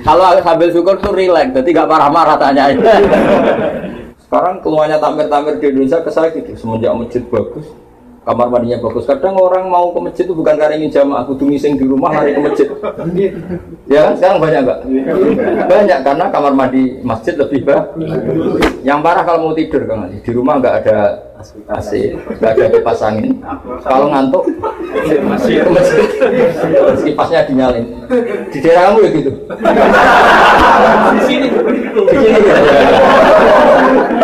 Kalau sambil syukur tuh rileks, jadi gak marah-marah tanya. Sekarang keluarnya tampir-tampir di Indonesia ke saya gitu, semenjak masjid bagus, kamar mandinya bagus. Kadang orang mau ke masjid itu bukan karena ingin jamaah, kudu ngising di rumah lari ke masjid. Ya kan sekarang banyak enggak? Banyak karena kamar mandi masjid lebih bagus. Yang parah kalau mau tidur kan di rumah enggak ada AC, enggak ada kipas angin. Kalau ngantuk masih ke masjid. Kipasnya dinyalin. Di daerah kamu ya gitu. Di sini.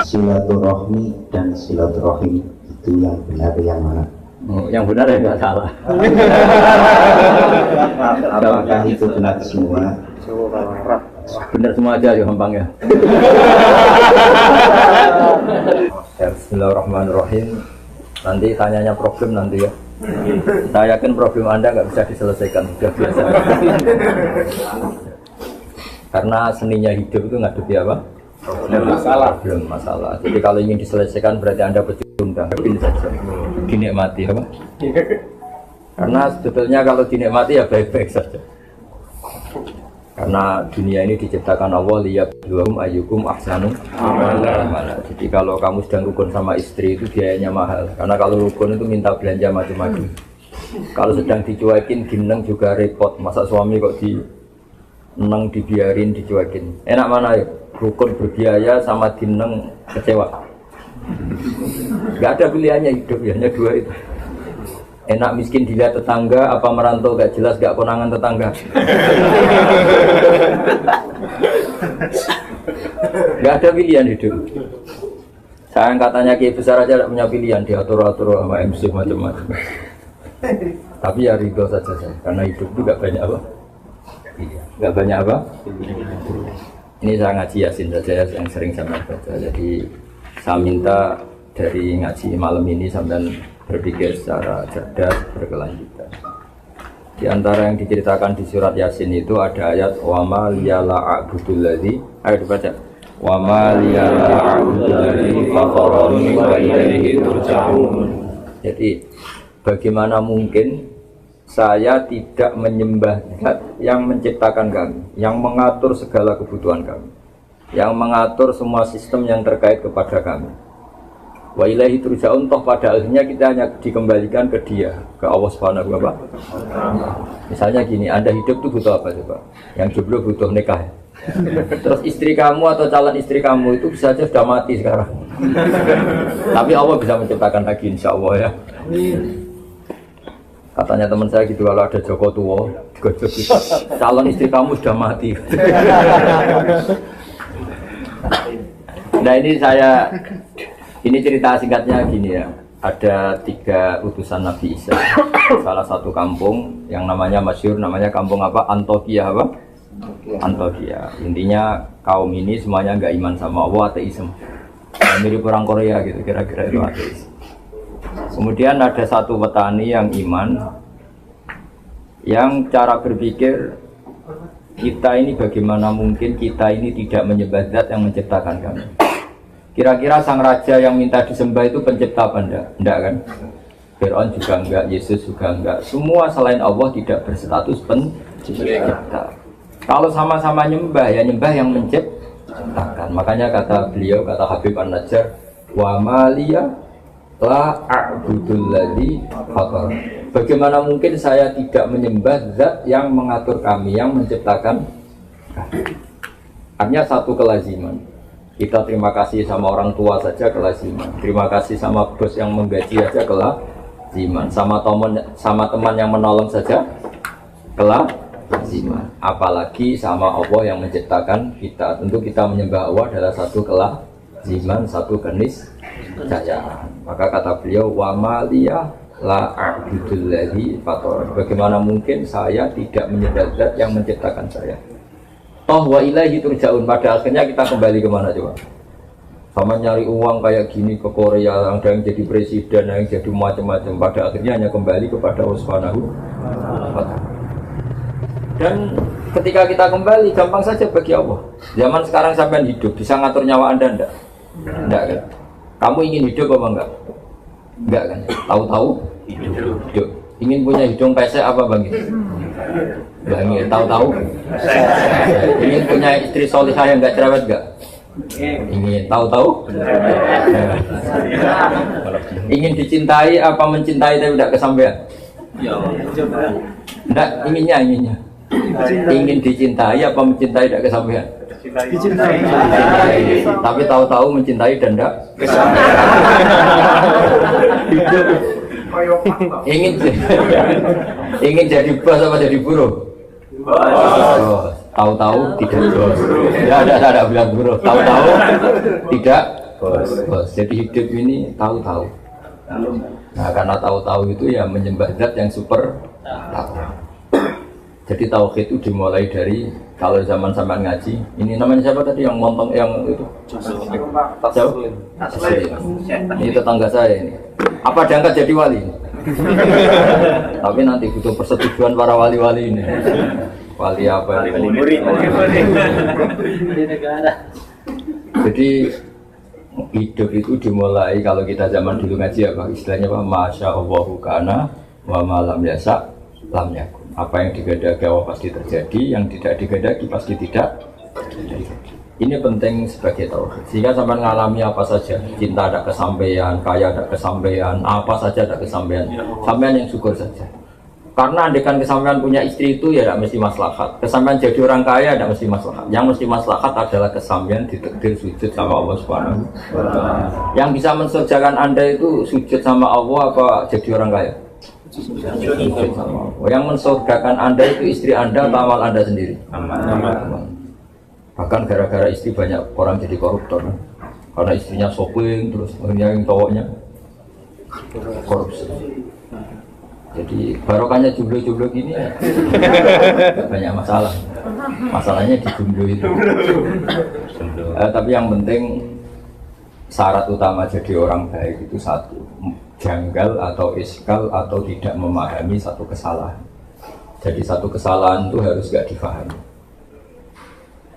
Silaturahmi dan silaturahim itu yang benar yang mana? Yang benar ya nggak salah. Apakah itu benar semua? Benar semua aja ya gampang ya. Bismillahirrahmanirrahim. Nanti tanyanya problem nanti ya. Saya yakin problem Anda nggak bisa diselesaikan, sudah biasa. Karena seninya hidup itu ngadepi apa? Masalah. Jadi kalau ingin diselesaikan berarti Anda pecundang, pilih saja, dinikmati apa? Karena sebetulnya kalau dinikmati ya baik-baik saja. Karena dunia ini diciptakan Allah liyabluwahum ayyukum ahsanu amala. Jadi kalau kamu sedang rukun sama istri itu biayanya mahal. Karena kalau rukun itu minta belanja macam-macam. Kalau sedang dicuekin gineng juga repot. Masa suami kok neng dibiarin dicuekin. Enak mana ya? Rukun berbiaya sama dineng kecewa. Gak ada pilihannya hidup ya, hanya dua itu. Enak miskin dilihat tetangga, apa merantau gak jelas gak konangan tetangga. Gak ada pilihan hidup. Sayang katanya kiai besar aja gak punya pilihan, diatur-atur sama MC macam-macam. Tapi ya ridho saja saya, karena hidup itu gak banyak apa. Gak banyak apa. Ini saya ngaji Yasin saja yang sering saya baca. Jadi saya minta dari ngaji malam ini sampai berpikir secara cerdas berkelanjutan. Di antara yang diceritakan di surat Yasin itu ada ayat wa ma liyala a'budul ladzi. Ayo dibaca. Wa ma liyala a'budul ladzi fatarani wa ilaihi turja'un. Jadi bagaimana mungkin saya tidak menyembah zat yang menciptakan kami, yang mengatur segala kebutuhan kami, yang mengatur semua sistem yang terkait kepada kami. Wa ilaihi turja'un, toh pada akhirnya kita hanya dikembalikan ke Dia, ke Allah Subhanahu wa ta'ala. Misalnya gini, Anda hidup itu butuh apa coba? Yang jomblo butuh nikah. Terus istri kamu atau calon istri kamu itu bisa saja sudah mati sekarang. Tapi Allah bisa menciptakan lagi insya Allah ya. Katanya teman saya gitu, kalau ada Joko tua, calon istri kamu sudah mati. Nah ini cerita singkatnya gini ya. Ada 3 utusan Nabi Isa. Salah satu kampung yang namanya masyhur, namanya kampung apa? Antokia apa? Antokia. Intinya kaum ini semuanya nggak iman sama Allah, ateisme. Mirip orang Korea gitu, kira-kira itu ateis. Kemudian ada satu petani yang iman, yang cara berpikir kita ini bagaimana mungkin kita ini tidak menyembah zat yang menciptakan kami. Kira-kira sang raja yang minta disembah itu pencipta apa enggak? Enggak kan? Fir'aun juga enggak, Yesus juga enggak. Semua selain Allah tidak berstatus pencipta. Kalau sama-sama nyembah ya nyembah yang menciptakan. Makanya kata beliau, kata Habib An-Najjar, wa maliyah la a'budul ladzi fatar. Bagaimana mungkin saya tidak menyembah zat yang mengatur kami, yang menciptakan kami. Artinya satu kelaziman. Kita terima kasih sama orang tua saja kelaziman. Terima kasih sama bos yang menggaji saja kelaziman. Sama teman yang menolong saja kelaziman. Apalagi sama Allah yang menciptakan kita. Tentu kita menyembah Allah adalah satu kelaziman, satu keniscayaan. Maka kata beliau wa maliyah la a'budul ladzi fatar. Bagaimana mungkin saya tidak menyembah zat yang menciptakan saya? Toh wa ilaihi turja'un. Pada akhirnya kita kembali kemana coba? Sama nyari uang kayak gini ke Korea, ada yang jadi presiden, yang jadi macam-macam. Pada akhirnya hanya kembali kepada Allah Subhanahu wa ta'ala. Dan ketika kita kembali gampang saja bagi Allah. Zaman sekarang sampai hidup bisa ngatur nyawa Anda enggak? Enggak kan? Kamu ingin hidup apa enggak? Enggak kan? Tahu-tahu hidup. Ingin punya hidung pesek apa bang? Langit, tahu-tahu ingin punya istri solihah yang nggak cerewet nggak? Ingin, tahu-tahu ingin dicintai apa mencintai tapi tidak kesampaian? Tidak, inginnya ingin dicintai apa mencintai tidak kesampaian? Dicintai. Tapi tahu-tahu mencintai dan tidak kesampaian. ingin jadi bos apa jadi buruh? Oh, tahu-tahu tidak bos. Ya ada bilang buruh. Tahu-tahu tidak bos. Jadi hidup ini tahu-tahu. Nah, karena tahu-tahu itu ya menyembah zat yang super tahu. Jadi tauhid itu dimulai dari kalau zaman sampean ngaji, ini namanya siapa tadi yang montong yang itu? Jauh? Ini tetangga saya ini. Apa diangkat jadi wali? Tapi nanti butuh persetujuan para wali-wali ini. Wali apa? Wali murid. Jadi hidup itu dimulai kalau kita zaman dulu ngaji apa istilahnya apa? Masya Allahu kana wa malam yasa lam yakun. Apa yang digadagi Allah pasti terjadi, yang tidak digadagi pasti tidak terjadi. Ini penting sebagai tauhid. Sehingga sampai mengalami apa saja, cinta ada kesampaian, kaya ada kesampaian, apa saja ada kesampaian. Sampean yang syukur saja. Karena andekan kesampaian punya istri itu ya tidak mesti maslahat. Kesampaian jadi orang kaya tidak mesti maslahat. Yang mesti maslahat adalah kesampaian ditakdir sujud sama Allah Subhanahu wa Ta'ala. Yang bisa mensurgakan Anda itu sujud sama Allah apa jadi orang kaya? Sujud sama Allah. Yang mensurgakan Anda itu istri Anda atau amal Anda sendiri? Amal. Bahkan gara-gara istri banyak orang jadi koruptor kan? Karena istrinya shopping terus yang cowoknya korupsi. Jadi barokahnya jumlah-jumlah gini ya banyak masalah. Masalahnya di jumlah itu. Tapi yang penting syarat utama jadi orang baik itu satu, janggal atau iskal atau tidak memahami satu kesalahan. Jadi satu kesalahan itu harus gak difahami.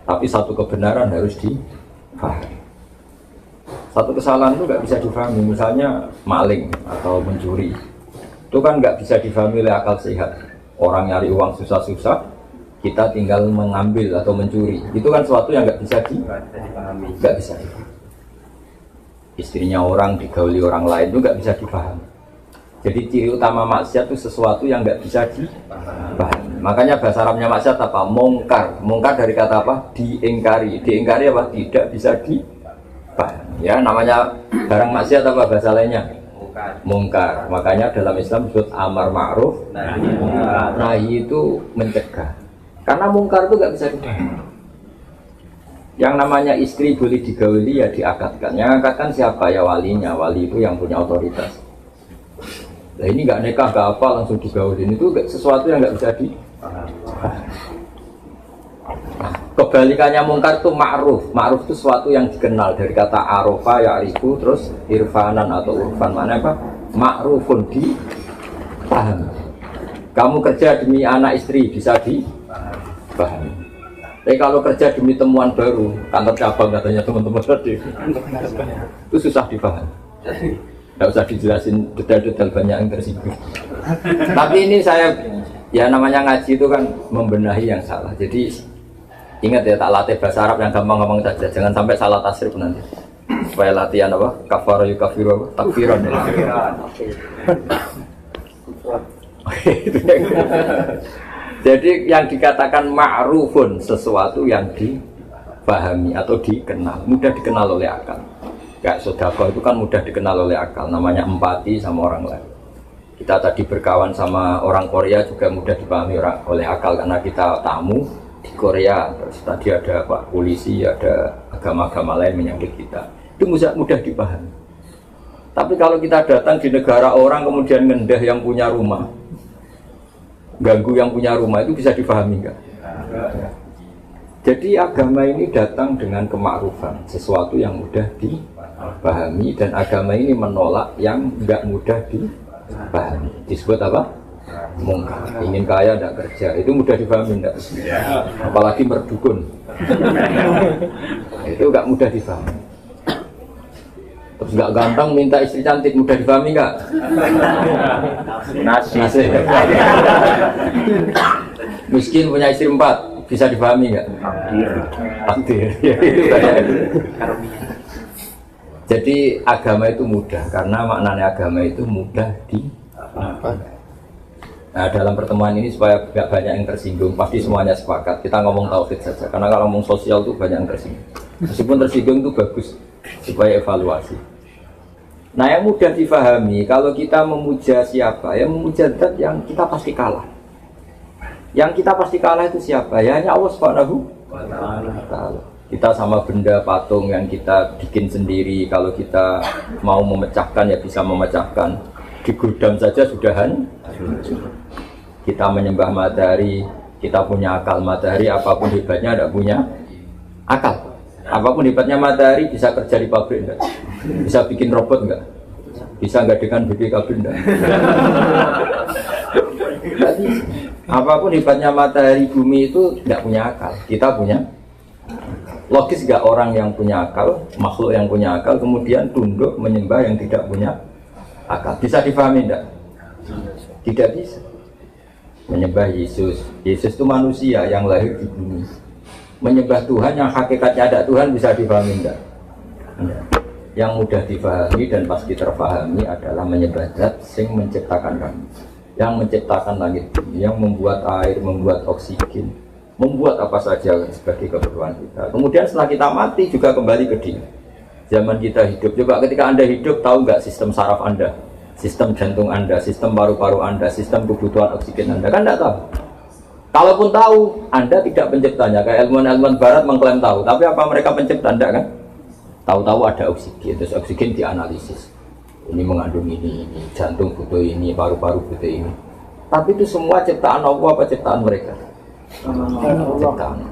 Tapi satu kebenaran harus difahami. Satu kesalahan itu gak bisa difahami. Misalnya maling atau mencuri, itu kan nggak bisa difahami oleh akal sehat. Orang nyari uang susah-susah, kita tinggal mengambil atau mencuri. Itu kan sesuatu yang nggak bisa difahami. Nggak bisa. Istrinya orang digauli orang lain itu nggak bisa difahami. Jadi ciri utama maksiat itu sesuatu yang nggak bisa difahami. Makanya bahasa Arabnya maksiat apa? Mungkar. Mungkar dari kata apa? Diingkari. Diingkari apa? Tidak bisa difahami. Ya, namanya barang maksiat apa bahasa lainnya? Mungkar. Makanya dalam Islam disebut amar ma'ruf nahi itu mencegah. Karena mungkar itu gak bisa difahami. Yang namanya istri boleh digauli ya diakatkan. Yang akatkan siapa? Ya walinya. Wali itu yang punya otoritas. Nah ini gak nikah, gak apa langsung digaulin. Itu sesuatu yang gak bisa difahami. Kebalikannya mungkar itu ma'ruf. Ma'ruf itu sesuatu yang dikenal dari kata arofa, ya'rifu, terus irfanan atau urfan. Mana apa? Ma'rufun dipahami. Kamu kerja demi anak istri bisa dipahami. Tapi kalau kerja demi temuan baru, kantor cabang katanya teman-teman tadi, itu susah dipahami. Tidak usah dijelasin detail-detail banyak yang tersinggung. Tapi ini saya, ya namanya ngaji itu kan membenahi yang salah. Jadi ingat ya, tak latih bahasa Arab yang gampang-gampang saja. Jangan sampai salah tasrif nanti. Supaya latihan apa? Kafara yukafiru apa? Takfiran. Jadi yang dikatakan ma'rufun, sesuatu yang dipahami atau dikenal, mudah dikenal oleh akal. Kayak sedekah itu kan mudah dikenal oleh akal. Namanya empati sama orang lain. Kita tadi berkawan sama orang Korea juga mudah dipahami oleh akal karena kita tamu di Korea, terus tadi ada Pak polisi, ada agama-agama lain menyambut kita, itu mudah dipahami. Tapi kalau kita datang di negara orang kemudian ngendah yang punya rumah, ganggu yang punya rumah, itu bisa dipahami enggak? Jadi agama ini datang dengan kemakrufan, sesuatu yang mudah dipahami, dan agama ini menolak yang enggak mudah dipahami. Disebut apa? Mungkar. Ingin kaya tidak kerja, itu mudah difahami tidak? Apalagi berdukun, itu nggak mudah difahami. Terus nggak gampang minta istri cantik, mudah difahami nggak? Nasi. Miskin punya istri 4, bisa dipahami nggak? Takdir. Jadi agama itu mudah, karena maknanya agama itu mudah di. Nah, dalam pertemuan ini supaya tidak banyak yang tersinggung, pasti semuanya sepakat. Kita ngomong tauhid saja, karena kalau ngomong sosial itu banyak yang tersinggung. Meskipun tersinggung itu bagus, supaya evaluasi. Nah, yang mudah difahami, kalau kita memuja siapa, ya memuja zat yang kita pasti kalah. Yang kita pasti kalah itu siapa? Ya hanya Allah Subhanahu wa Ta'ala. Kita sama benda patung yang kita bikin sendiri, kalau kita mau memecahkan ya bisa memecahkan. Di gudang saja sudah hancur. Kita menyembah matahari, kita punya akal. Matahari apapun hebatnya tidak punya akal. Apapun hebatnya matahari, bisa kerja di pabrik enggak? Bisa bikin robot enggak? Bisa enggak dengan BPKB enggak? Enggak bisa. Apapun hebatnya matahari, bumi itu enggak punya akal. Kita punya. Logis enggak orang yang punya akal, makhluk yang punya akal, kemudian tunduk menyembah yang tidak punya akal? Bisa difahami enggak? Tidak bisa. Menyembah Yesus. Yesus itu manusia yang lahir di bumi. Menyembah Tuhan yang hakikatnya ada Tuhan, bisa difahami enggak? Yang mudah difahami dan pasti terfahami adalah menyembah zat sing menciptakan kami, yang menciptakan langit bumi, yang membuat air, membuat oksigen, membuat apa saja sebagai keperluan kita. Kemudian setelah kita mati juga kembali ke dia. Zaman kita hidup, coba ketika Anda hidup, tahu nggak sistem saraf Anda, sistem jantung Anda, sistem paru-paru Anda, sistem kebutuhan oksigen Anda? Kan nggak tahu. Kalaupun tahu, Anda tidak penciptanya. Kayak ilmuwan-ilmuwan barat mengklaim tahu, tapi apa mereka pencipta? Anda kan? Tahu-tahu ada oksigen, terus oksigen dianalisis. Ini mengandung ini, jantung butuh ini, paru-paru butuh ini. Tapi itu semua ciptaan Allah apa ciptaan mereka? Ciptaan.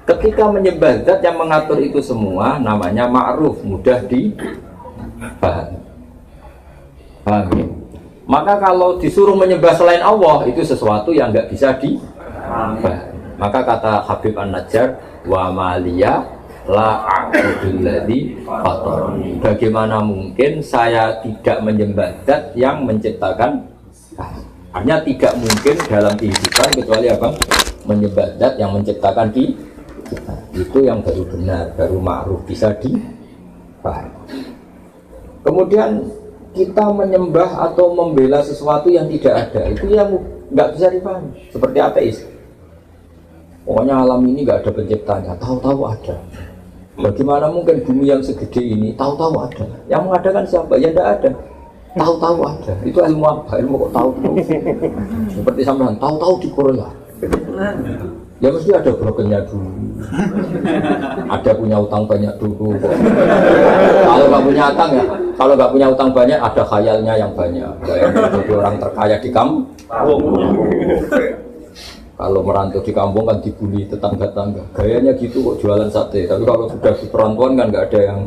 Ketika menyembah zat yang mengatur itu semua, namanya ma'ruf, mudah dipahami. Paham ya? Maka kalau disuruh menyembah selain Allah, itu sesuatu yang nggak bisa dipahami. Maka kata Habib An-Najjar, wa maliya la a'budul ladzi fatarani. Bagaimana mungkin saya tidak menyembah zat yang menciptakan? Artinya tidak mungkin dalam kehidupan kecuali apa? Menyembah zat yang menciptakan kita. Itu yang baru benar, baru ma'ruf, bisa dipahami. Kemudian kita menyembah atau membela sesuatu yang tidak ada, itu yang nggak bisa dipahami. Seperti ateis. Pokoknya alam ini nggak ada penciptanya, tahu-tahu ada. Bagaimana mungkin bumi yang segede ini, tahu-tahu ada. Yang mengadakan siapa? Ya tidak ada. Tahu-tahu ada. Itu ilmu apa? Ilmu kok tahu-tahu. Seperti sampean, tahu-tahu di Korea. Ya mesti ada brokernya dulu. Ada punya utang banyak dulu. Kalau nggak punya utang ya, kalau nggak punya utang banyak, ada khayalnya yang banyak. Kayak jadi orang terkaya di kampung. Kalau merantau di kampung kan dibully tetangga-tangga. Gayanya gitu kok jualan sate. Tapi kalau sudah di perantauan kan nggak ada yang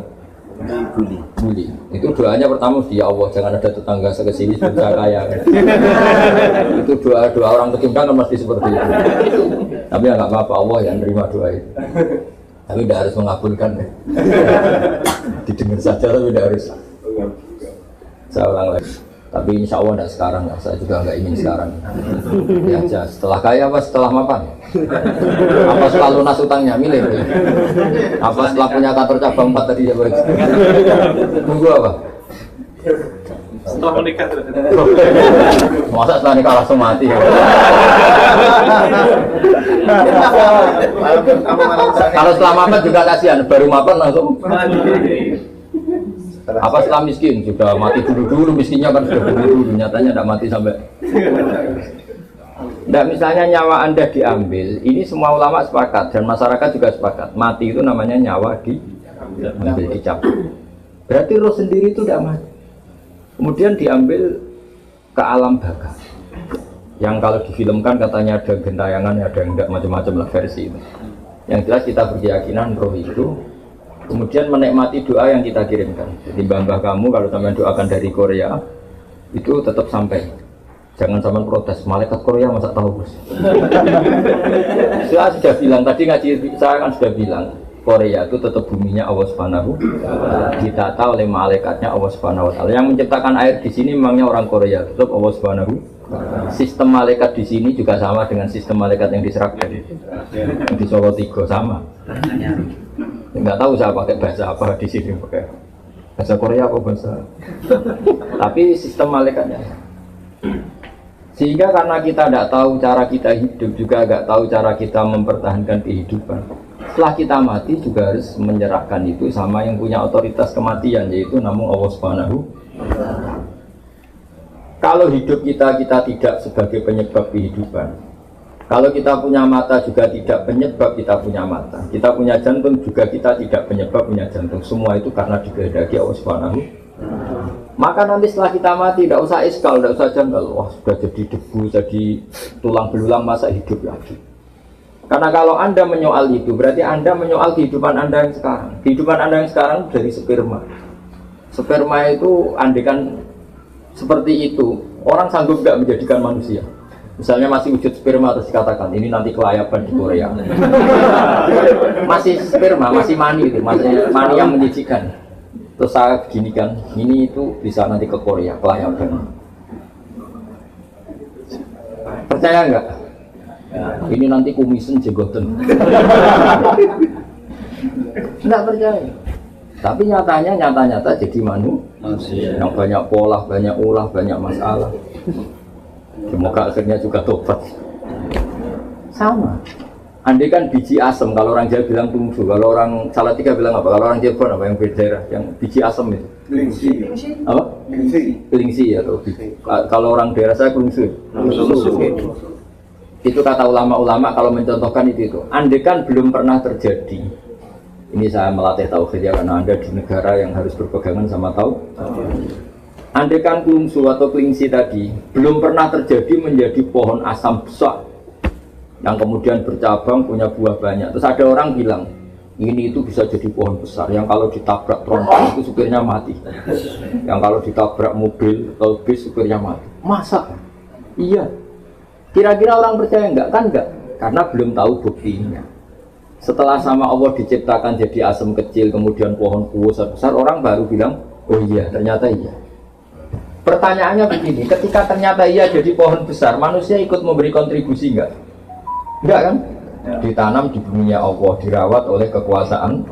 bully. Itu doanya pertama di Allah, jangan ada tetangga sekesini saya kaya. Itu doa orang pecundang kan mesti seperti itu. Tapi ya nggak apa-apa, Allah yang nerima doa itu. Tapi tidak harus mengabulkan. Didengar saja tapi tidak harus. Saya ulang lagi. Tapi insya Allah tidak sekarang, saya juga nggak ingin sekarang. Ya aja, setelah kaya apa setelah mapan? Apa setelah lunas utangnya, milih. Apa setelah punya kantor cabang 4 tadi ya baik. Tunggu apa? Setelah menikah. Masa setelah nikah langsung mati ya? Kalau setelah mapan juga kasihan, baru mapan langsung. Apa setelah miskin sudah mati dulu miskinnya kan sudah dulu nyatanya tidak mati sampai. Tidak, misalnya nyawa Anda diambil, ini semua ulama sepakat dan masyarakat juga sepakat. Mati itu namanya nyawa diambil, dicabut. Berarti roh sendiri itu tidak mati. Kemudian diambil ke alam baka. Yang kalau difilmkan katanya ada gentayangan, ada yang tidak, macam-macam lah versi itu. Yang jelas kita berkeyakinan roh itu kemudian menikmati doa yang kita kirimkan. Jadi mbah kamu kalau sampai doakan dari Korea itu tetap sampai. Jangan sampai protes, malaikat Korea masa tahu bos. Saya sudah bilang tadi ngaji, saya kan sudah bilang Korea itu tetap buminya Allah Subhanahu. Ditata oleh malaikatnya Allah Subhanahu wa Ta'ala. Yang menciptakan air di sini memangnya orang Korea, tetap Allah Subhanahu Sistem malaikat di sini juga sama dengan sistem malaikat yang di Sragen, di Solo 3 sama. Nggak tahu saya pakai bahasa apa di sini, pakai bahasa Korea apa bahasa. Tapi sistem malaikatnya. Sehingga karena kita tidak tahu cara kita hidup, juga nggak tahu cara kita mempertahankan kehidupan. Setelah kita mati juga harus menyerahkan itu sama yang punya otoritas kematian, yaitu namun Allah Subhanahu. Kalau hidup kita tidak sebagai penyebab kehidupan. Kalau kita punya mata juga tidak penyebab kita punya mata. Kita punya jantung juga kita tidak penyebab punya jantung. Semua itu karena dikehendaki Allah Subhanahu. Maka nanti setelah kita mati tidak usah iskal, tidak usah janggal. Wah sudah jadi debu, jadi tulang belulang, masa hidup lagi. Karena kalau Anda menyoal itu, berarti Anda menyoal kehidupan Anda yang sekarang. Kehidupan Anda yang sekarang dari sperma. Sperma itu andekan seperti itu, orang sanggup nggak menjadikan manusia. Misalnya masih wujud sperma terus dikatakan ini nanti kelayapan di Korea. Masih sperma, masih mani itu, masih mani yang menjijikan. Terus saya ginikan, ini itu bisa nanti ke Korea, kelayakan. Percaya nggak? Ini nanti kumisen jenggoten. Nggak percaya. Tapi nyata jadi manusia yang banyak pola, banyak ulah, banyak masalah. Semoga akhirnya juga tobat. Sama. Andai kan biji asem, kalau orang Jawa bilang tungsu, kalau orang Salatiga bilang apa? Kalau orang Cirebon apa yang beda? Yang biji asem itu? Kelingsi. Apa? Kelingsi ya atau biji. Kalau orang daerah saya kelungsu. Itu kata ulama-ulama kalau mencontohkan itu. Andai kan belum pernah terjadi. Ini saya melatih tauhid ya, karena Anda di negara yang harus berpegangan sama tauhid. Andai kan kelungsu atau kelingsi tadi belum pernah terjadi menjadi pohon asam besar yang kemudian bercabang punya buah banyak. Terus ada orang bilang ini itu bisa jadi pohon besar yang kalau ditabrak tronton itu supirnya mati, yang kalau ditabrak mobil atau bis supirnya mati. Masa? Iya. Kira-kira orang percaya enggak? Kan enggak, karena belum tahu buktinya. Setelah sama Allah diciptakan jadi asam kecil kemudian pohon besar, orang baru bilang oh iya, ternyata iya. Pertanyaannya begini, ketika ternyata iya jadi pohon besar, manusia ikut memberi kontribusi enggak? Enggak kan? Ditanam di buminya Allah, dirawat oleh kekuasaan.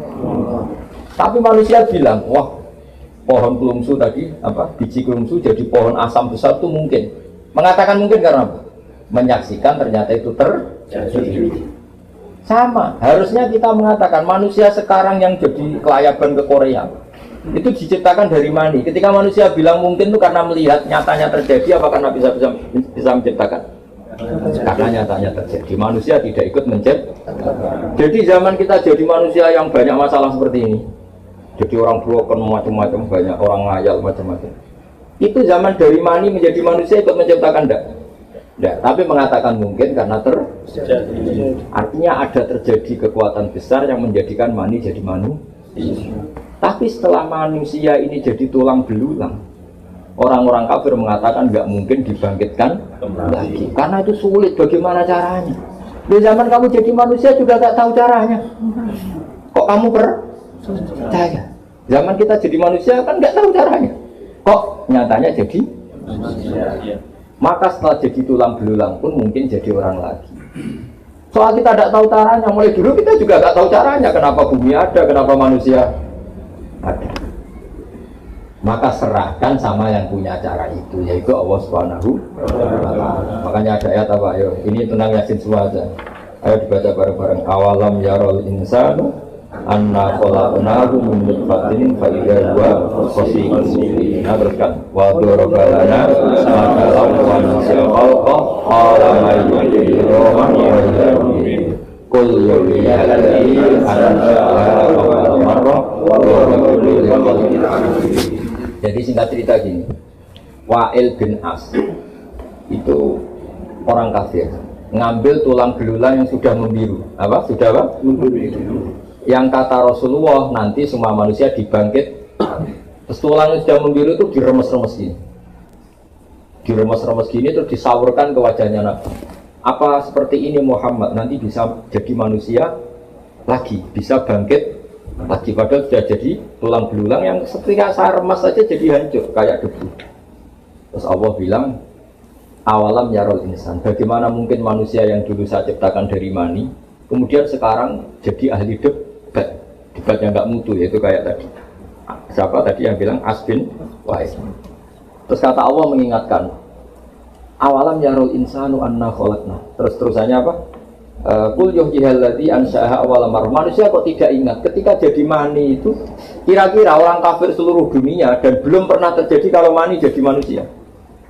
Tapi manusia bilang, wah pohon kelungsu tadi, biji kelungsu jadi pohon asam besar itu mungkin. Mengatakan mungkin karena apa? Menyaksikan ternyata itu terjadi. Sama, harusnya kita mengatakan manusia sekarang yang jadi kelayaban ke Korea itu diciptakan dari mani. Ketika manusia bilang mungkin itu karena melihat nyatanya terjadi, apa karena bisa menciptakan? Karena nyatanya terjadi, manusia tidak ikut menciptakan. Jadi zaman kita jadi manusia yang banyak masalah seperti ini, jadi orang broken macam-macam, banyak orang ngayal macam-macam. Itu zaman dari mani menjadi manusia ikut menciptakan enggak? Enggak, tapi mengatakan mungkin karena terjadi. Artinya ada terjadi kekuatan besar yang menjadikan mani jadi manusia. Tapi setelah manusia ini jadi tulang belulang, orang-orang kafir mengatakan nggak mungkin dibangkitkan lagi, karena itu sulit. Bagaimana caranya? Di zaman kamu jadi manusia juga nggak tahu caranya. Kok kamu percaya? Zaman kita jadi manusia kan nggak tahu caranya. Kok nyatanya jadi manusia? Maka setelah jadi tulang belulang pun mungkin jadi orang lagi. Soal kita tidak tahu caranya, mulai dulu kita juga nggak tahu caranya. Kenapa bumi ada? Kenapa manusia ada? Maka serahkan sama yang punya cara itu, yaitu Allah Subhanahu wa Ta'ala. Makanya ada ayat apa? Ayo, ini tentang Yasin semua aja. Ayo dibaca bareng-bareng. Awalam yarol insanu anna khalaqnahu min nutfatin fa idza huwa khasimun mubin. Nah, teruskan. Wa daraba lana matalan wa nasyal khalqa qala ma yuhyi roman wa yuhyi kul yuhyi alladhi ansha'a awwal marrah wa huwa bi kulli shay'in. Jadi singkat cerita gini, Wa'il bin As itu orang kafir, ngambil tulang belulang yang sudah membiru. Apa? Sudah apa? Membiru. Yang kata Rasulullah nanti semua manusia dibangkit. Terus tulang yang sudah membiru itu diremes-remes gini. Diremes-remes gini terus disawurkan ke wajahnya Nabi. Apa seperti ini Muhammad nanti bisa jadi manusia lagi, bisa bangkit lagi, padahal sudah jadi tulang belulang yang ketika saya remas saja jadi hancur kayak debu. Terus Allah bilang awalam yarol insan, bagaimana mungkin manusia yang dulu saya ciptakan dari mani kemudian sekarang jadi ahli debat yang nggak mutu, yaitu kayak tadi siapa tadi yang bilang Asbin Wais. Terus kata Allah mengingatkan awalam yarol insanu anna khalaqna, terusannya apa? Qul yuhyihalladzii ansha'aha awwala marrah. Manusia kok tidak ingat ketika jadi mani itu kira-kira orang kafir seluruh dunia dan belum pernah terjadi kalau mani jadi manusia.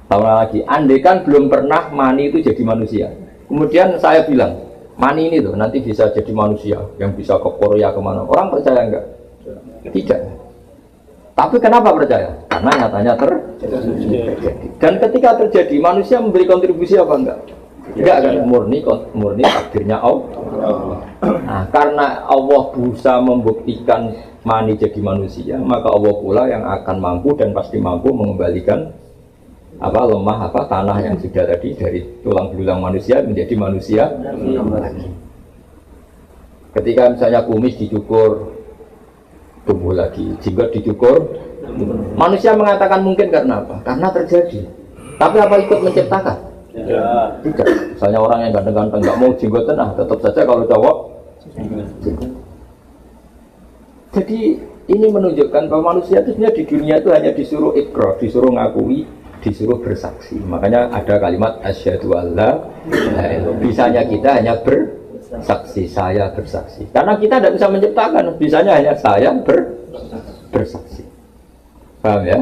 Tahun lagi, andai kan belum pernah mani itu jadi manusia. Kemudian saya bilang, mani ini tuh nanti bisa jadi manusia yang bisa ke Korea kemana. Orang percaya enggak? Tidak. Tapi kenapa percaya? Karena nyatanya terjadi. Dan ketika terjadi, manusia memberi kontribusi apa enggak? Enggak kan? Murni takdirnya Allah. Nah, karena Allah bisa membuktikan mani jadi manusia, maka Allah pula yang akan mampu dan pasti mampu mengembalikan tanah yang sudah tadi dari tulang belulang manusia menjadi manusia lagi. Ketika misalnya kumis dicukur tumbuh lagi, jenggot dicukur, manusia mengatakan mungkin karena apa? Karena terjadi. Tapi apa ikut menciptakan? Tidak. Misalnya orang yang ganteng-ganteng nggak mau jenggotan, tetap saja kalau cowok jenggot. Jadi ini menunjukkan bahwa manusia itu sebenarnya di dunia itu hanya disuruh ikrar, disuruh ngakui, disuruh bersaksi. Makanya ada kalimat asyhadu alla ilaha illallah. Bisanya kita hanya bersaksi, saya bersaksi. Karena kita tidak bisa menciptakan, bisanya hanya saya bersaksi. Paham ya?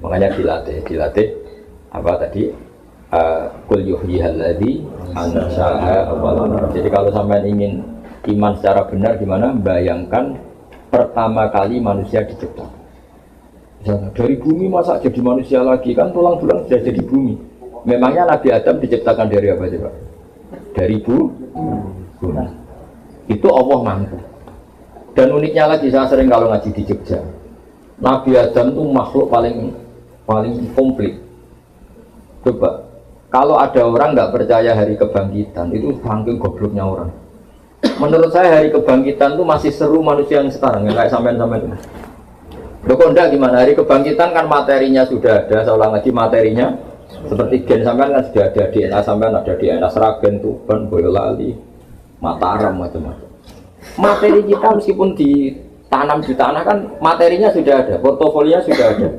Makanya dilatih apa tadi? Qul yuhyihalladzii ansha'aha awwala marrah. Jadi kalau sampean ingin iman secara benar gimana? Bayangkan pertama kali manusia diciptakan. Dari bumi masa jadi manusia lagi, kan tulang-tulang sudah jadi bumi. Memangnya Nabi Adam diciptakan dari apa coba? Dari bumi. Itu Allah mampu. Dan uniknya lagi, saya sering kalau ngaji di Jogja, Nabi Adam itu makhluk paling komplit. Coba, kalau ada orang nggak percaya hari kebangkitan, itu saking gobloknya orang. Menurut saya hari kebangkitan itu masih seru manusia yang sekarang, yang kayak sampean-sampean itu. Loh kok enggak gimana, hari kebangkitan kan materinya sudah ada, saya ulang lagi materinya seperti gen sampean kan sudah ada, DNA sampean ada DNA Sragen, Tuban, Boyolali, Mataram, macam-macam. Materi kita meskipun ditanam di tanah kan materinya sudah ada, portofolionya sudah ada,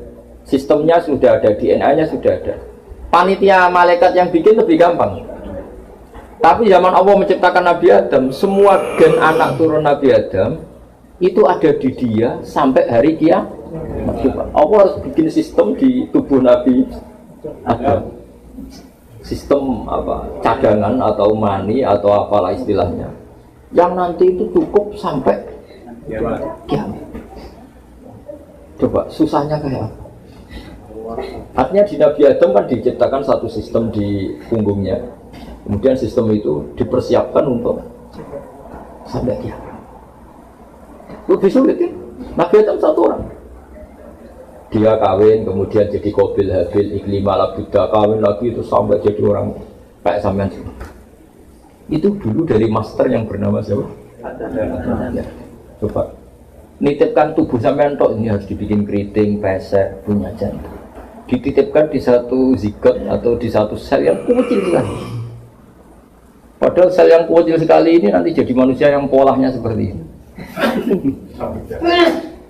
sistemnya sudah ada, DNA-nya sudah ada. Panitia malaikat yang bikin lebih gampang. Tapi zaman Allah menciptakan Nabi Adam, semua gen anak turun Nabi Adam itu ada di dia sampai hari kiamat. Allah harus bikin sistem di tubuh Nabi Adam, sistem apa cadangan atau mani atau apalah istilahnya, yang nanti itu cukup sampai kiamat. Coba susahnya kayak apa? Artinya di Nabi Adam kan diciptakan satu sistem di punggungnya, kemudian sistem itu dipersiapkan untuk sampai kiamat. Lebih sulit ya. Nabi Adam satu orang. Dia kawin, kemudian jadi Qabil, Habil, Iklimah, Labuda, kawin lagi itu sampai jadi orang kayak sampean. Itu dulu dari master yang bernama siapa? Ya. Coba nitipkan tubuh sampean tok ini harus dibikin keriting, pesek, punya jantung. Dititipkan di satu zigot atau di satu sel yang kecil sekali. Padahal sel yang kecil sekali ini nanti jadi manusia yang polanya seperti ini.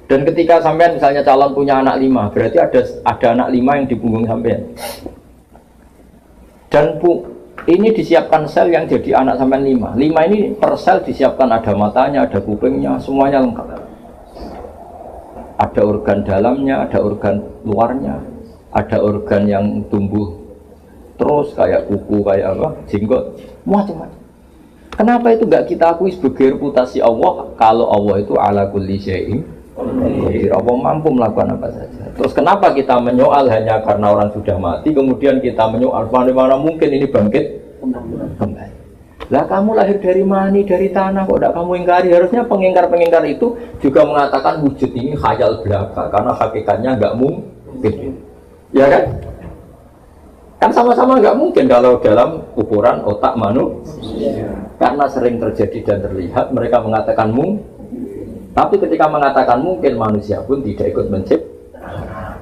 Dan ketika sampean misalnya calon punya anak 5, berarti ada anak 5 yang di punggung sampean. Dan ini disiapkan sel yang jadi anak sampean 5. 5 ini per sel disiapkan ada matanya, ada kupingnya, semuanya lengkap. Ada organ dalamnya, ada organ luarnya, ada organ yang tumbuh terus kayak kuku, kayak apa, jenggot, macam-macam. Kenapa itu enggak kita akui sebagai reputasi Allah kalau Allah itu ala kulli syai'in qadir, Allah mampu melakukan apa saja. Terus kenapa kita menyoal hanya karena orang sudah mati, kemudian kita menyoal bagaimana mungkin ini bangkit kembali. Lah kamu lahir dari mani, dari tanah, kok tidak kamu ingkari? Harusnya pengingkar-pengingkar itu juga mengatakan wujud ini khayal belaka karena hakikatnya enggak mungkin. Ya kan? Kan sama-sama nggak mungkin kalau dalam ukuran otak manusia. Karena sering terjadi dan terlihat, mereka mengatakan mungkin. Tapi ketika mengatakan mungkin, manusia pun tidak ikut menciptakan.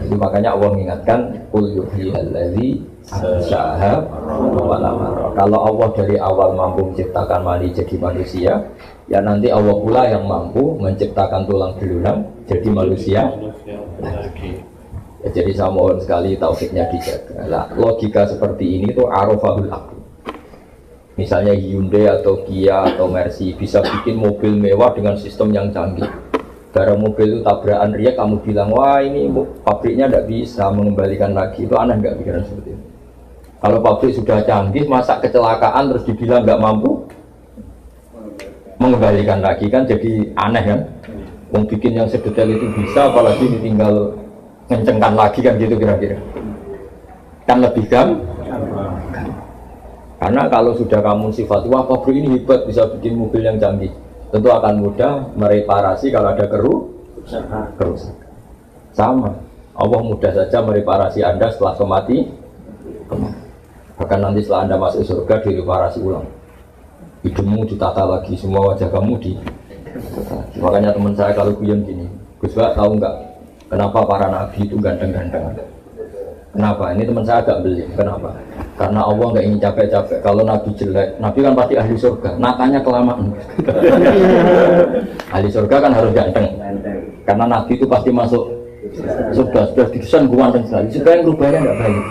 Jadi makanya Allah mengingatkan qul yuhyihalladzii Syaha walamara. Kalau Allah dari awal mampu menciptakan mani jadi manusia, ya nanti Allah pula yang mampu menciptakan tulang belulang jadi manusia lagi. Ya, jadi saya mohon sekali tauhidnya dijaga. Nah, logika seperti ini tuh arafahul aql. Misalnya Hyundai atau Kia atau Mercy bisa bikin mobil mewah dengan sistem yang canggih. Barang mobil itu tabrakan riak, kamu bilang wah ini pabriknya tidak bisa mengembalikan lagi. Itu aneh nggak pikiran seperti itu? Kalau pabrik sudah canggih, masa kecelakaan terus dibilang nggak mampu mengembalikan lagi, kan jadi aneh kan? Mau bikin yang sedetail itu bisa, apalagi ditinggal ngencengkan lagi kan gitu kira-kira. Kan lebih gampang. Karena kalau sudah kamu sifat wah pabrik ini hebat bisa bikin mobil yang canggih, tentu akan mudah mereparasi kalau ada kerusakan. Sama, Allah mudah saja mereparasi Anda setelah kematian. Bahkan nanti setelah Anda masuk surga direparasi ulang, hidungmu ditata lagi, semua wajah kamu makanya teman saya kalau guyon gini, Gus Pak tahu nggak kenapa para nabi itu ganteng-ganteng? Kenapa? Ini teman saya agak beli. Kenapa? Karena Allah nggak ingin capek-capek. Kalau nabi jelek, nabi kan pasti ahli surga, nakanya kelamaan. Ahli surga kan harus ganteng, karena nabi itu pasti masuk surga sudah didesain ganteng sekali, supaya yang rubahnya nggak baik.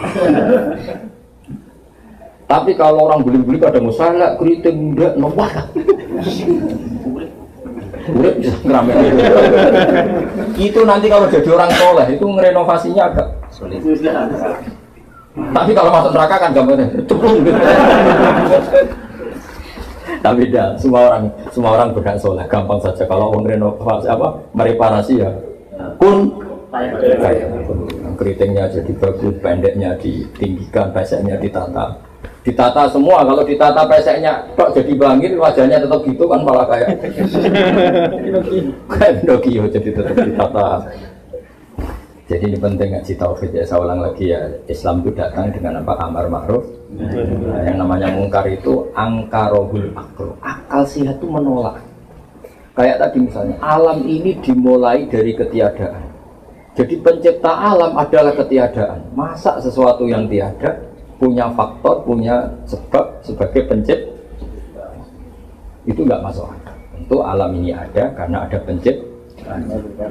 Tapi kalau orang beli-beli pada musalah, keriting, enggak, nomor udah bisa ngeramein. Itu nanti kalau jadi orang soleh, itu ngerenovasinya agak sulit. Tapi kalau masuk neraka kan gambarnya ceplung gitu. Tapi dah, semua orang berhak soleh, gampang saja. Kalau orang renovasi mereparasi ya kun kayak keritingnya jadi bagus, pendeknya ditinggikan, peseknya ditata semua. Kalau ditata peseknya kok jadi bangir, wajahnya tetap gitu kan, malah kayak Pinocchio, jadi tetap ditata. Jadi ini penting ngaji tauhid ya. Saya ulang lagi ya, Islam itu datang dengan apa? Amar ma'ruf. Yang namanya mungkar itu angkarohul akal. Akal sehat itu menolak. Kayak tadi misalnya, alam ini dimulai dari ketiadaan. Jadi pencipta alam adalah ketiadaan. Masa sesuatu yang tiada punya faktor, punya sebab sebagai pencipta, itu nggak masuk akal. Tentu alam ini ada karena ada pencipta.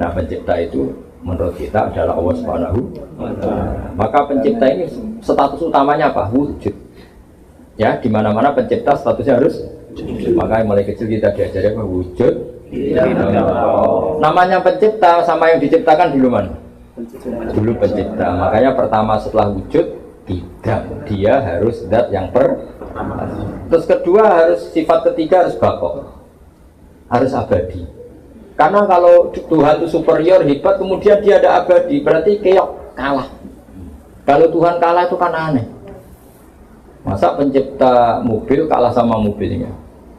Nah pencipta itu menurut kita adalah Allah Subhanahu wa Ta'ala. Maka pencipta ini status utamanya apa? Wujud. Ya, di mana-mana pencipta statusnya harus wujud. Maka mulai kecil kita diajari apa? Wujud. Namanya pencipta sama yang diciptakan dulu mana? Dulu pencipta. Makanya pertama setelah wujud tidak, dia harus zat yang pertama. Terus kedua harus sifat ketiga harus baqo, harus abadi. Karena kalau Tuhan itu superior hebat, kemudian dia ada abadi, berarti keok kalah. Kalau Tuhan kalah itu kan aneh. Masa pencipta mobil kalah sama mobilnya,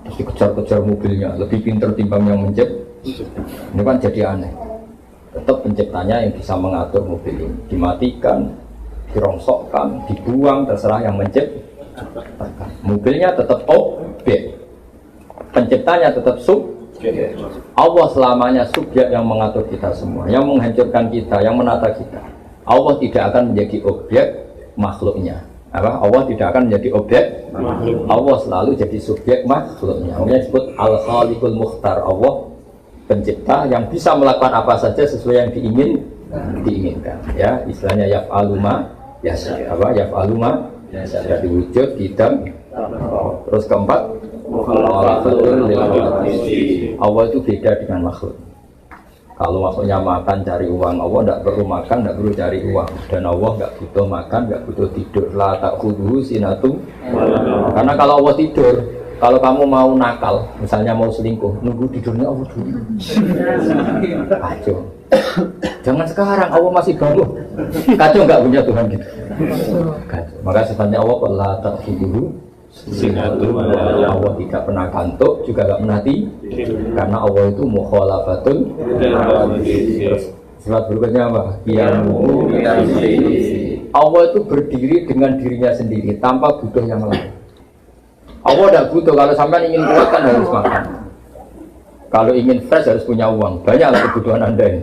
terus dikejar-kejar mobilnya, lebih pintar timbang yang mencipta. Ini kan jadi aneh. Tetap penciptanya yang bisa mengatur mobil ini, dimatikan, dirongsokkan, dibuang, terserah yang menciptakan. Mobilnya tetap objek, penciptanya tetap subjek. Allah selamanya subjek yang mengatur kita semua, yang menghancurkan kita, yang menata kita. Allah tidak akan menjadi objek makhluknya. Allah tidak akan menjadi objek makhluk. Allah selalu jadi subjek makhluknya. Makanya disebut Al-Khaliqul Mukhtar. Allah pencipta yang bisa melakukan apa saja sesuai yang diinginkan. Ya, istilahnya yaf'alu ma yasha. Yaf'alu ma yasha. Dari wujud, hidam. Terus keempat, Allah itu beda dengan makhluk. Kalau makhluknya makan cari uang, Allah tidak perlu makan, tidak perlu cari uang. Dan Allah tidak butuh makan, tidak butuh tidur. La ta'khudhuhu sinatun. Karena kalau Allah tidur, kalau kamu mau nakal, misalnya mau selingkuh, nunggu tidurnya Allah dulu. Kacau. Jangan sekarang, Allah masih bangun. Kacau nggak punya Tuhan gitu. Kacau. Maka sifatnya Allah la ta'khudhuhu sinatun. Allah tidak pernah kantuk, juga nggak pernah tidur. Karena Allah itu mukhalafatun. Terus sifat berikutnya apa? Allah itu berdiri dengan dirinya sendiri tanpa butuh yang lain. Allah tidak butuh. Kalau sampai ingin kuat kan harus makan. Kalau ingin fresh harus punya uang. Banyaklah kebutuhan Anda ini.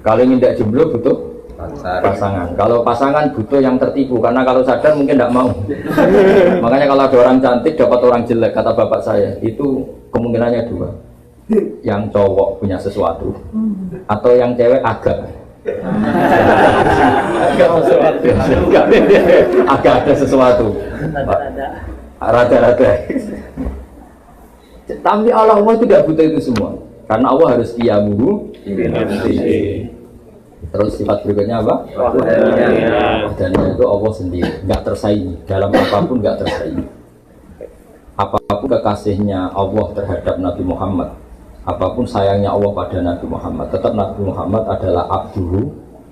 Kalau ingin tidak jomblo butuh pasangan. Kalau pasangan butuh yang tertipu, karena kalau sadar mungkin tidak mau. Makanya kalau ada orang cantik dapat orang jelek, kata bapak saya, itu kemungkinannya dua. Yang cowok punya sesuatu, atau yang cewek agak. Agak ada sesuatu. Rada-rada. Tapi Allah itu tidak butuh itu semua, karena Allah harus qiyamuhu. Terus sifat berikutnya apa? Dan itu Allah sendiri, nggak tersaingi dalam apapun, nggak tersaingi. Apapun kekasihnya Allah terhadap Nabi Muhammad, apapun sayangnya Allah pada Nabi Muhammad, tetap Nabi Muhammad adalah abduhu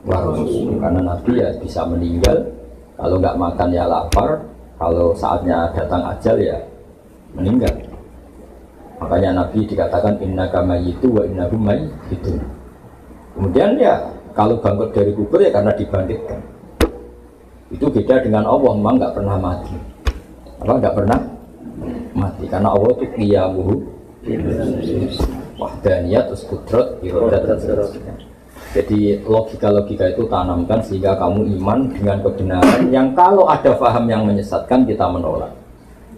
wa rasuluhu. Karena Nabi ya bisa meninggal, kalau nggak makan ya lapar, kalau saatnya datang ajal ya meninggal. Makanya Nabi dikatakan innaka mayyitu wa innahum mayyitun. Kemudian ya kalau bangkit dari kubur ya karena dibangkitkan. Itu beda dengan Allah, memang nggak pernah mati. Apa nggak pernah mati? Karena Allah itu qiyamuhu wahdaniyat terus kudrat iradat. Jadi logika-logika itu tanamkan sehingga kamu iman dengan kebenaran yang kalau ada paham yang menyesatkan kita menolak.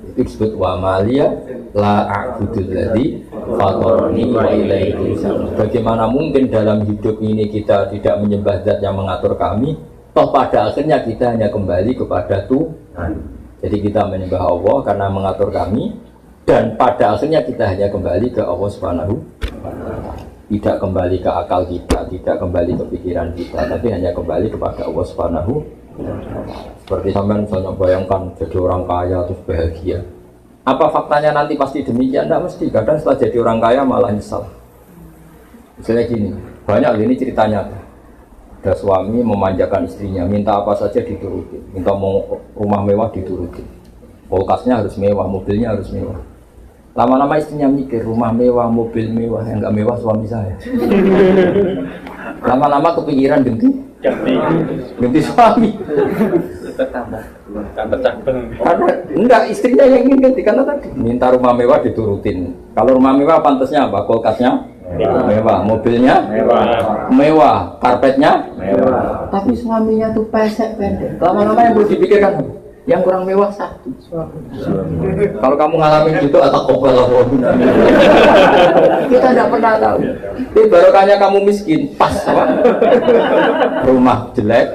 Itu disebut wa maliya la a'budul ladzi fatarani wa ilaihi turja'un. Bagaimana mungkin dalam hidup ini kita tidak menyembah zat yang mengatur kami, toh pada akhirnya kita hanya kembali kepada Tuhan. Jadi kita menyembah Allah karena mengatur kami, dan pada akhirnya kita hanya kembali ke Allah Subhanahu wa ta'ala. Tidak kembali ke akal kita, tidak kembali ke pikiran kita, tapi hanya kembali kepada Allah Subhanahu wa ta'ala. Seperti sampean misalnya bayangkan jadi orang kaya terus bahagia. Apa faktanya nanti pasti demikian? Tidak mesti. Kadang setelah jadi orang kaya malah nyesal. Misalnya gini, banyak ini ceritanya. Ada suami memanjakan istrinya, minta apa saja dituruti, minta mau rumah mewah dituruti, kulkasnya harus mewah, mobilnya harus mewah. Lama-lama istrinya mikir, rumah mewah, mobil mewah, yang nggak mewah suami saya. Lama-lama kepikiran ganti suami. Karena enggak, istrinya yang ingin ganti, karena tadi minta rumah mewah diturutin. Kalau rumah mewah pantasnya apa? Kulkasnya mewah, mobilnya mewah, karpetnya mewah. Tapi suaminya tuh pesek pendek. Lama-lama yang perlu dipikirkan, yang kurang mewah satu. Kalau kamu ngalamin gitu atau kobal kita tidak pernah tahu. Tapi barokahnya kamu miskin, pas apa? Rumah jelek,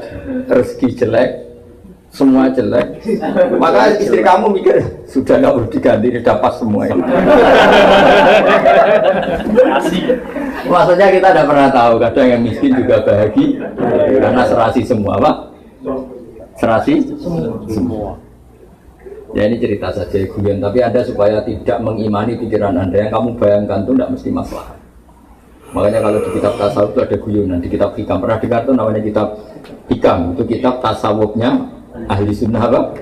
rezeki jelek, semua jelek. Maka istri kamu mikir sudah nggak perlu diganti, sudah pas semua ini. Maksudnya kita tidak pernah tahu. Kadang yang miskin juga bahagia karena serasi semua, Pak. Serasi semua. Ya ini cerita saja guyon, tapi Anda supaya tidak mengimani pikiran Anda, yang kamu bayangkan itu tidak mesti masalah. Makanya kalau di kitab tasawuf itu ada guyonan, di kitab hikam pernah dengar itu namanya kitab hikam, itu kitab tasawufnya ahli sunnah apa?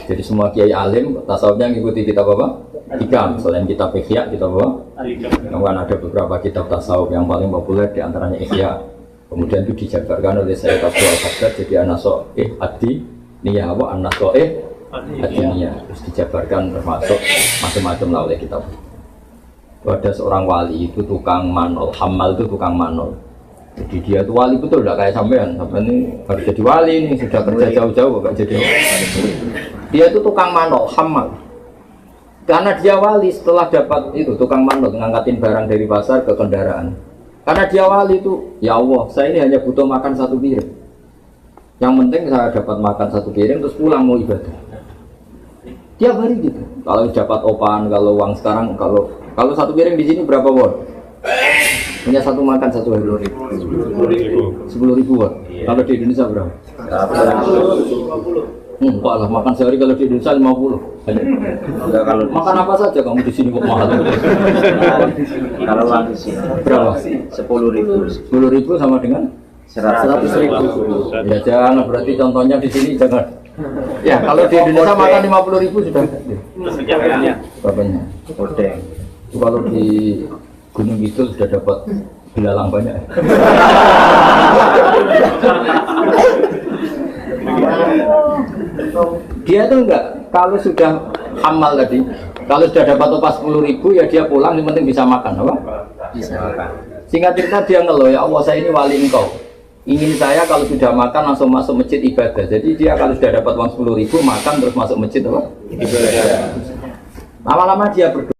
Jadi semua kiai alim tasawufnya mengikuti kitab apa? Hikam. Selain kitab Ihya, kitab apa? Kan ada beberapa kitab tasawuf yang paling populer diantaranya Ihya. Kemudian itu dijabarkan oleh Sayyid Abdul Al-Haddad jadi An-Naso'ih Ad-Diniyah apa? An-Naso'ih Ad-Diniyah. Terus dijabarkan termasuk macam-macam lah oleh kitab. Ada seorang wali itu tukang manol, hamal itu tukang manol. Jadi dia itu wali betul, tidak kayak sampean. Sampean ini baru jadi wali nih, sudah kerja jauh-jauh gak jadi wali. Dia itu tukang manol, hamal. Karena dia wali setelah dapat itu tukang manol, ngangkatin barang dari pasar ke kendaraan. Karena dia wali itu, ya Allah, saya ini hanya butuh makan satu piring. Yang penting saya dapat makan satu piring terus pulang mau ibadah. Tiap hari gitu. Kalau dapat opan, kalau uang sekarang, kalau satu piring di sini berapa won? Punya satu makan satu hari 10.000 won. Kalau di Indonesia berapa? 150. Enggak lah, makan sehari kalau di Indonesia 50. Enggak, kalau makan apa saja kamu di sini kok mahal? kalau uang di sini berapa? 10.000. 10.000 sama dengan 100.000. Ya jangan, berarti contohnya di sini jangan. Ya kalau di Indonesia makan 50.000 sudah. Berapanya? Odeng. Kalau di Gunung Kidul sudah dapat belalang banyak. Dia tuh enggak, kalau sudah hamal tadi, kalau sudah dapat upah 10.000 ya dia pulang, yang penting bisa makan, apa? Bisa makan. Singkat cerita dia ngeluh, ya Allah saya ini wali engkau. ingin saya kalau sudah makan langsung masuk masjid ibadah. Jadi dia kalau sudah dapat uang 10.000 makan terus masuk masjid apa? Ibadah. Lama-lama dia berdoa.